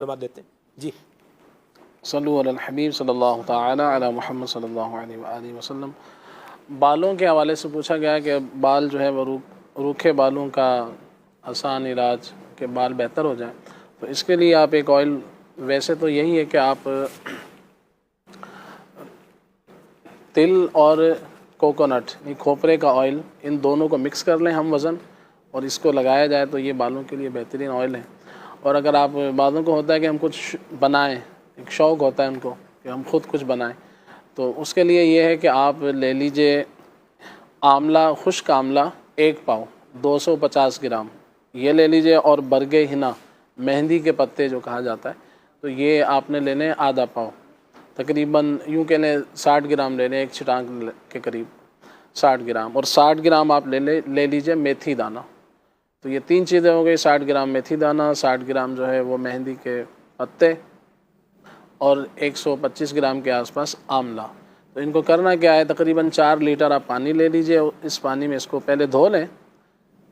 मालूमात देते हैं जी। सल्लु अलल हबीब सल्लल्लाहु तआला अला मुहम्मद सल्लल्लाहु अलैहि वसल्लम। बालों के हवाले से पूछा गया कि बाल जो है वो रूखे बालों का आसान इलाज के बाल बेहतर हो जाए, तो इसके लिए आप एक ऑयल, वैसे तो यही है कि आप तिल और कोकोनट यानी खोपरे का ऑयल, इन दोनों को मिक्स कर लें हम वज़न, और इसको लगाया जाए तो ये बालों के लिए बेहतरीन ऑयल है। और अगर आप बालों को होता है कि हम कुछ बनाएं, एक शौक़ होता है उनको कि हम खुद कुछ बनाएं, तो उसके लिए ये है कि आप ले लीजिए आंवला, खुश्क आंवला 1 पाव 250 ग्राम ये ले लीजिए, और बरगे हिना, मेहंदी के पत्ते जो कहा जाता है, तो ये आपने लेने आधा पाव, तकरीबन यूँ कह लें 60 ग्राम ले लें, एक छिटांक के करीब 60 ग्राम, और 60 ग्राम आप ले लीजिए मेथी दाना। तो ये 3 चीज़ें हो गई, 60 ग्राम मेथी दाना, 60 ग्राम जो है वो मेहंदी के पत्ते, और 125 ग्राम के आसपास आंवला। तो इनको करना क्या है, तकरीबन 4 लीटर आप पानी ले लीजिए, इस पानी में इसको पहले धो लें,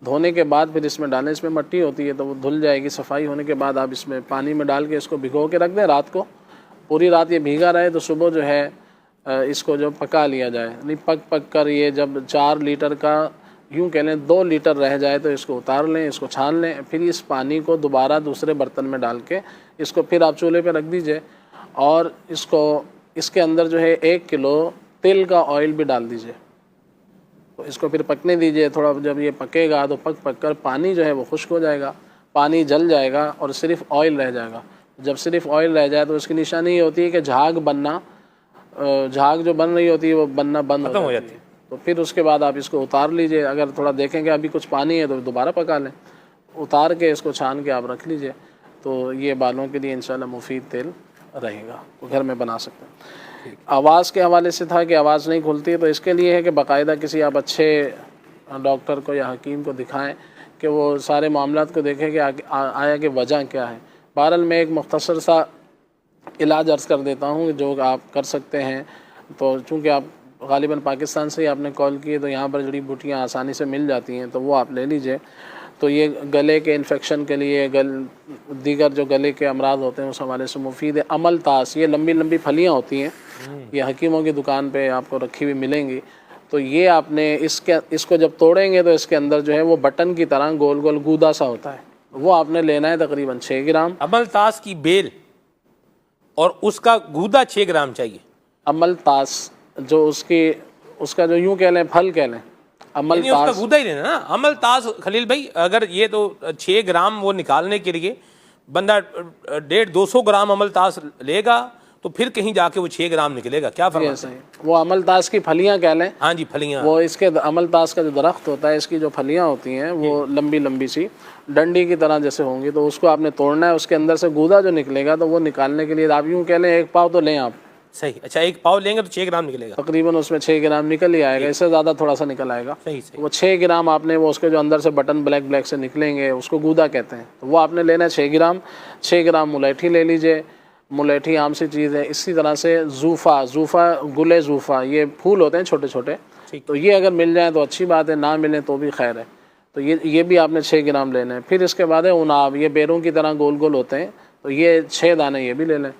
धोने के बाद फिर इसमें डालें, इसमें मिट्टी होती है तो वो धुल जाएगी, सफाई होने के बाद आप इसमें पानी में डाल के इसको भिगो के रख दें रात को, पूरी रात ये भीगा रहे, तो सुबह जो है इसको जो पका लिया जाए, नहीं पक कर ये जब 4 लीटर का यूँ कह लें 2 लीटर रह जाए तो इसको उतार लें, इसको छान लें, फिर इस पानी को दोबारा दूसरे बर्तन में डाल के इसको फिर आप चूल्हे पे रख दीजिए, और इसके अंदर जो है 1 किलो तिल का ऑयल भी डाल दीजिए। तो इसको फिर पकने दीजिए, थोड़ा जब ये पकेगा तो पक कर पानी जो है वो खुश्क हो जाएगा, पानी जल जाएगा और सिर्फ ऑयल रह जाएगा। जब सिर्फ ऑयल रह जाए तो इसकी निशानी ये होती है कि झाग जो बन रही होती है वो बनना बंद हो जाती है। तो फिर उसके बाद आप इसको उतार लीजिए, अगर थोड़ा देखेंगे अभी कुछ पानी है तो दोबारा पका लें, उतार के इसको छान के आप रख लीजिए। तो ये बालों के लिए इंशाल्लाह मुफीद तेल रहेगा, वो घर में बना सकते हैं। आवाज़ के हवाले से था कि आवाज़ नहीं खुलती है, तो इसके लिए है कि बाकायदा किसी आप अच्छे डॉक्टर को या हकीम को दिखाएं कि वो सारे मामलात को देखें कि आया कि वजह क्या है। बहरहाल मैं एक मुख्तसर सा इलाज अर्ज़ कर देता हूँ जो आप कर सकते हैं। तो चूँकि आप ग़ालिबन पाकिस्तान से ही आपने कॉल की है, तो यहाँ पर जड़ी बूटियाँ आसानी से मिल जाती हैं, तो वो आप ले लीजिए। तो ये गले के इन्फेक्शन के लिए, दीगर जो गले के अमराज होते हैं उस हवाले से मुफीद है। अमलतास, ये लंबी लंबी फलियाँ होती हैं, ये हकीमों की दुकान पे आपको रखी हुई मिलेंगी। तो ये आपने इसको जब तोड़ेंगे तो इसके अंदर जो है वो बटन की तरह गोल गोल गूदा सा होता है, वो आपने लेना है तकरीबन 6 ग्राम। अमलतास की बेल और उसका गूदा 6 ग्राम चाहिए। अमलतास जो उसका जो यूँ कह लें फल कह लें, अमलतास उसका गूदा ही लेना ना। अमलतास खलील भाई, अगर ये तो 6 ग्राम वो निकालने के लिए बंदा 150-200 ग्राम अमलतास लेगा तो फिर कहीं जाके वो 6 ग्राम निकलेगा। क्या फरमाते हैं? वो अमलतास की फलियां कह लें। हाँ जी, फलियां। वो इसके अमलतास का जो दरख्त होता है, इसकी जो फलियां होती हैं वो लंबी लंबी सी डंडी की तरह जैसे होंगी, तो उसको आपने तोड़ना है। उसके अंदर से गूदा जो निकलेगा तो वो निकालने के लिए आप यूँ कह लें 1 पाव तो लें आप। सही, अच्छा 1 पाव लेंगे तो 6 ग्राम निकलेगा तकरीबन, उसमें 6 ग्राम निकल ही आएगा, इससे ज़्यादा थोड़ा सा निकल आएगा। सही। वो 6 ग्राम आपने, वो उसके जो अंदर से बटन ब्लैक ब्लैक से निकलेंगे उसको गूदा कहते हैं, तो वो आपने लेना है 6 ग्राम। 6 ग्राम मुलैठी ले लीजिए, मुलैठी आम सी चीज़ है। इसी तरह से जूफ़ा गुले जूफ़ा, ये फूल होते हैं छोटे छोटे, तो ये अगर मिल जाए तो अच्छी बात है, ना मिले तो भी खैर है। तो ये भी आपने 6 ग्राम लेना है। फिर इसके बाद है उनाब, ये बेरों की तरह गोल गोल होते हैं, तो ये 6 दाने ये भी ले लें।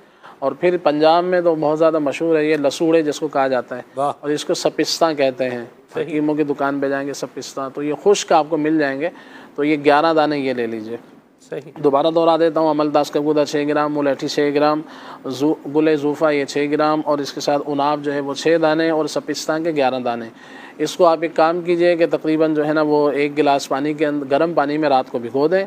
और फिर पंजाब में तो बहुत ज़्यादा मशहूर है ये लसूड़े जिसको कहा जाता है, और इसको सपिस्ता कहते हैं। हकीमों की दुकान पे जाएंगे सपिस्ता, तो ये खुश्क आपको मिल जाएंगे। तो ये 11 दाने ये ले लीजिए। सही, दोबारा दोहरा देता हूँ, अमलतास का गूदा 6 ग्राम, मुलैठी 6 ग्राम, गुले जूफ़ा ये 6 ग्राम, और इसके साथ उनाब जो है वो 6 दाने, और सपिस्ता के 11 दाने। इसको आप एक काम कीजिए कि तकरीबन जो है ना वो 1 गिलास पानी के अंदर, गर्म पानी में रात को भिगो दें।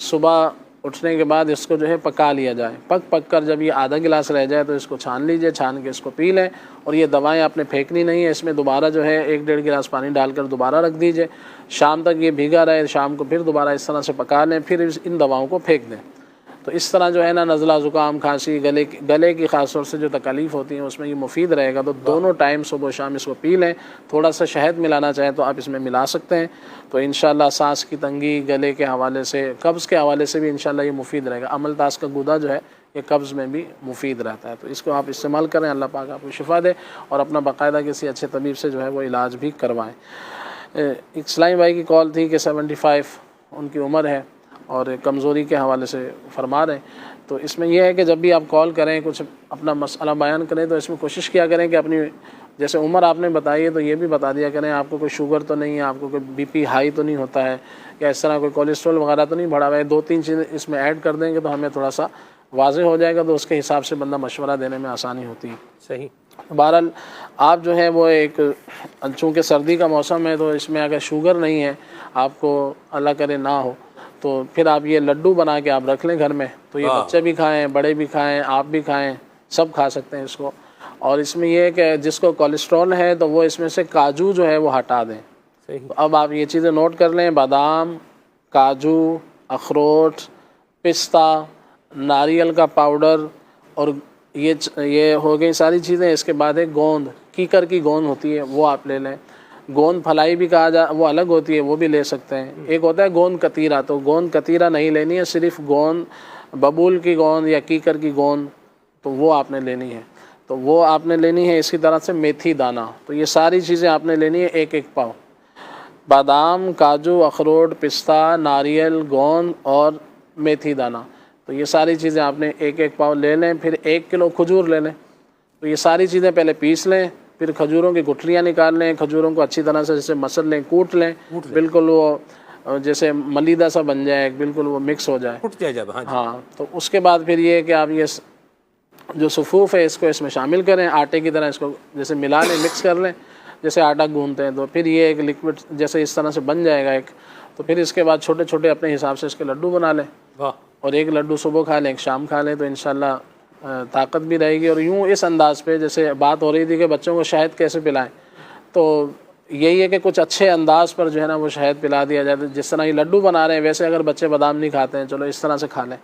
सुबह उठने के बाद इसको जो है पका लिया जाए। पक कर जब ये आधा गिलास रह जाए तो इसको छान लीजिए, छान के इसको पी लें। और ये दवाएं आपने फेंकनी नहीं है, इसमें दोबारा जो है 1-1.5 गिलास पानी डालकर दोबारा रख दीजिए, शाम तक ये भीगा रहे। शाम को फिर दोबारा इस तरह से पका लें, फिर इन दवाओं को फेंक दें। तो इस तरह जो है ना नज़ला, ज़ुकाम, खांसी, गले की ख़ास तौर से जो तकलीफ़ होती हैं उसमें ये मुफीद रहेगा। तो दोनों टाइम सुबह शाम इसको पी लें। थोड़ा सा शहद मिलाना चाहें तो आप इसमें मिला सकते हैं। तो इंशाल्लाह सांस की तंगी, गले के हवाले से, कब्ज़ के हवाले से भी इंशाल्लाह ये मुफीद रहेगा। अमलतास का गूदा जो है ये कब्ज़ में भी मुफीद रहता है, तो इसको आप इस्तेमाल करें। अल्लाह पाक आपको शिफा दे, और अपना बाकायदा किसी अच्छे तबीब से जो है वो इलाज भी करवाएँ। इस्लामी भाई की कॉल थी कि 75 उनकी उम्र है और कमज़ोरी के हवाले से फरमा रहे हैं। तो इसमें यह है कि जब भी आप कॉल करें, कुछ अपना मसला बयान करें, तो इसमें कोशिश किया करें कि अपनी जैसे उम्र आपने बताई है तो ये भी बता दिया करें आपको कोई शुगर तो नहीं है, आपको कोई बीपी हाई तो नहीं होता है, या इस तरह कोई कोलेस्ट्रॉल वगैरह तो नहीं बढ़ा हुआ है। 2-3 चीज़ें इसमें ऐड कर देंगे तो हमें थोड़ा सा वाज़ेह हो जाएगा, तो उसके हिसाब से बंदा मशवरा देने में आसानी होती है। सही। बहरहाल आप जो है वो एक, चूँकि सर्दी का मौसम है तो इसमें अगर शुगर नहीं है आपको, अल्लाह करे ना हो, तो फिर आप ये लड्डू बना के आप रख लें घर में, तो ये बच्चे भी खाएं, बड़े भी खाएं, आप भी खाएं, सब खा सकते हैं इसको। और इसमें यह है कि जिसको कोलेस्ट्रॉल है तो वो इसमें से काजू जो है वो हटा दें। सही। तो अब आप ये चीज़ें नोट कर लें, बादाम, काजू, अखरोट, पिस्ता, नारियल का पाउडर, और ये हो गई सारी चीज़ें। इसके बाद है गोंद, कीकर की गोंद होती है वो आप ले लें। गोंद फलाई भी कहा जा, वो अलग होती है, वो भी ले सकते हैं। एक होता है गोंद कतीरा, तो गोंद कतीरा नहीं लेनी है, सिर्फ गोंद बबूल की गोंद या कीकर की गोंद, तो वो आपने लेनी है। तो वो आपने लेनी है। इसी तरह से मेथी दाना, तो ये सारी चीज़ें आपने लेनी है 1-1 पाव। बादाम, काजू, अखरोट, पिस्ता, नारियल, गोंद और मेथी दाना, तो ये सारी चीज़ें आपने 1-1 पाव ले लें। फिर 1 किलो खजूर ले लें। तो ये सारी चीज़ें पहले पीस लें, फिर खजूरों की गुठलियाँ निकाल लें, खजूरों को अच्छी तरह से जैसे मसल लें, कूट लें, बिल्कुल वो जैसे मलीदा सा बन जाए, बिल्कुल वो मिक्स हो जाए, उठ जाए जब। हाँ। तो उसके बाद फिर ये कि आप ये जो सफ़ूफ़ है इसको इसमें शामिल करें, आटे की तरह इसको जैसे मिला लें, मिक्स कर लें, जैसे आटा गूंथते हैं। तो फिर ये एक लिक्विड जैसे इस तरह से बन जाएगा एक। तो फिर इसके बाद छोटे छोटे अपने हिसाब से इसके लड्डू बना लें, और 1 लड्डू सुबह खा लें, 1 शाम खा लें, तो इंशाल्लाह ताकत भी रहेगी। और यूँ इस अंदाज़ पे जैसे बात हो रही थी कि बच्चों को शहद कैसे पिलाएं, तो यही है कि कुछ अच्छे अंदाज़ पर जो है ना वो शहद पिला दिया जाए। तो जिस तरह ये लड्डू बना रहे हैं वैसे अगर बच्चे बादाम नहीं खाते हैं, चलो इस तरह से खा लें,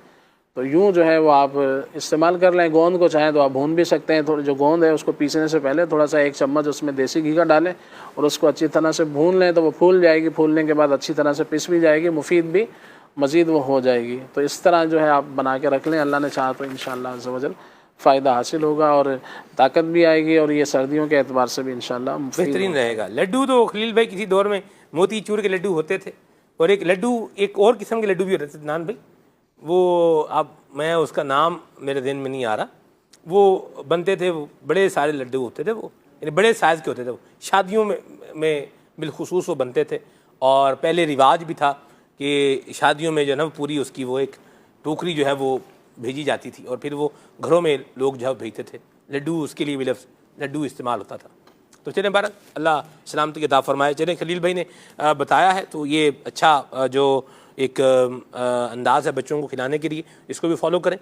तो यूँ जो है वो आप इस्तेमाल कर लें। गोंद को चाहें तो आप भून भी सकते हैं, थोड़ी जो गोंद है उसको पीसने से पहले थोड़ा सा 1 चम्मच उसमें देसी घी का डालें और उसको अच्छी तरह से भून लें, तो वो फूल जाएगी। फूलने के बाद अच्छी तरह से पिस भी जाएगी, मुफीद भी मज़ीद वो हो जाएगी। तो इस तरह जो है आप बना के रख लें, अल्लाह ने चाहा तो इंशाअल्लाह अज़्ज़ व जल फ़ायदा हासिल होगा और ताकत भी आएगी, और ये सर्दियों के एतबार से भी इंशाअल्लाह बेहतरीन रहेगा। लड्डू तो खलील भाई किसी दौर में मोती चूर के लड्डू होते थे, और एक लड्डू, एक और किस्म के लड्डू भी होते थे नान भाई, वो अब मैं उसका नाम मेरे दिन में नहीं आ रहा, वो बनते थे, वो बड़े सारे लड्डू होते थे, वो यानी बड़े साइज़ के होते थे, वो शादियों में बिलखुसूस वो बनते थे। और पहले रिवाज भी था कि शादियों में जो है ना पूरी उसकी वो एक टोकरी जो है वो भेजी जाती थी, और फिर वो घरों में लोग जो है भेजते थे लड्डू, उसके लिए भी लफ्ज़ लड्डू इस्तेमाल होता था। तो चलें बारक अल्लाह सलामती की अता फरमाए। चलें खलील भाई ने बताया है, तो ये अच्छा जो एक अंदाज़ है बच्चों को खिलाने के लिए, इसको भी फॉलो करें।